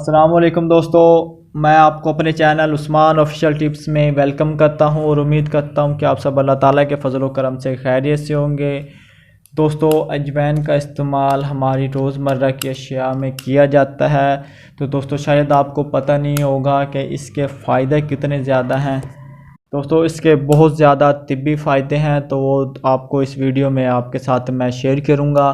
अस्सलामुअलैकुम दोस्तों, मैं आपको अपने चैनल उस्मान ऑफिशियल टिप्स में वेलकम करता हूं और उम्मीद करता हूं कि आप सब अल्लाह ताला के फजल व करम से खैरियत से होंगे। दोस्तों, अजवाइन का इस्तेमाल हमारी रोज़मर्रा की अशिया में किया जाता है। तो दोस्तों, शायद आपको पता नहीं होगा कि इसके फ़ायदे कितने ज़्यादा हैं। दोस्तों, इसके बहुत ज़्यादा तिब्बी फ़ायदे हैं, तो वो आपको इस वीडियो में आपके साथ मैं शेयर करूंगा।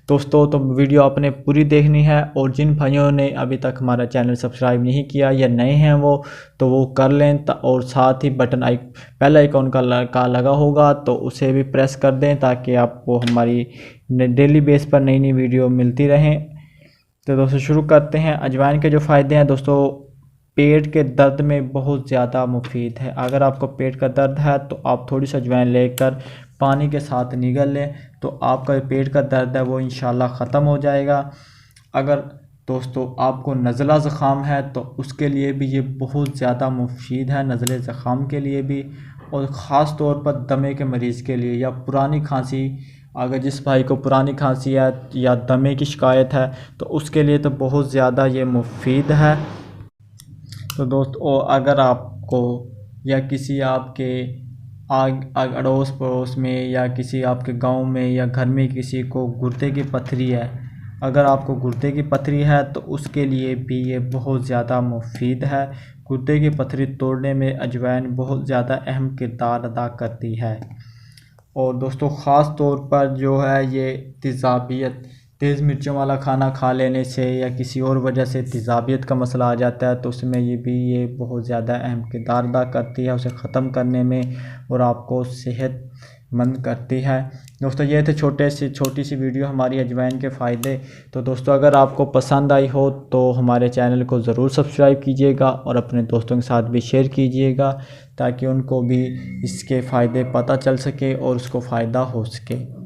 दोस्तों, तो वीडियो आपने पूरी देखनी है और जिन भाइयों ने अभी तक हमारा चैनल सब्सक्राइब नहीं किया या नए हैं वो कर लें, और साथ ही बटन बेल आइकॉन का लगा होगा तो उसे भी प्रेस कर दें ताकि आपको हमारी डेली बेस पर नई नई वीडियो मिलती रहें। तो दोस्तों, शुरू करते हैं। अजवाइन के जो फ़ायदे हैं दोस्तों, पेट के दर्द में बहुत ज़्यादा मुफीद है। अगर आपको पेट का दर्द है तो आप थोड़ी सी अजवाइन लेकर पानी के साथ निगल लें तो आपका पेट का दर्द है वो इंशाल्लाह ख़त्म हो जाएगा। अगर दोस्तों आपको नज़ला ज़ुकाम है तो उसके लिए भी ये बहुत ज़्यादा मुफीद है, नज़ले ज़ुकाम के लिए भी, और ख़ास तौर पर दमे के मरीज़ के लिए या पुरानी खांसी। अगर जिस भाई को पुरानी खांसी है या दमे की शिकायत है तो उसके लिए तो बहुत ज़्यादा ये मुफीद है। तो दोस्तों, अगर आपको या किसी आपके अड़ोस पड़ोस में या किसी आपके गांव में या घर में किसी को गुर्दे की पथरी है, अगर आपको गुर्दे की पथरी है तो उसके लिए भी ये बहुत ज़्यादा मुफीद है। गुर्दे की पथरी तोड़ने में अजवाइन बहुत ज़्यादा अहम किरदार अदा करती है। और दोस्तों, ख़ास तौर पर जो है ये तेज़ाबियत, तेज़ मिर्चों वाला खाना खा लेने से या किसी और वजह से तेज़ाबियत का मसला आ जाता है तो उसमें ये बहुत ज़्यादा अहम किरदार अदा करती है उसे ख़त्म करने में और आपको सेहतमंद करती है। दोस्तों, ये थे छोटी सी वीडियो हमारी अजवाइन के फ़ायदे। तो दोस्तों, अगर आपको पसंद आई हो तो हमारे चैनल को ज़रूर सब्सक्राइब कीजिएगा और अपने दोस्तों के साथ भी शेयर कीजिएगा ताकि उनको भी इसके फ़ायदे पता चल सके और उसको फ़ायदा हो सके।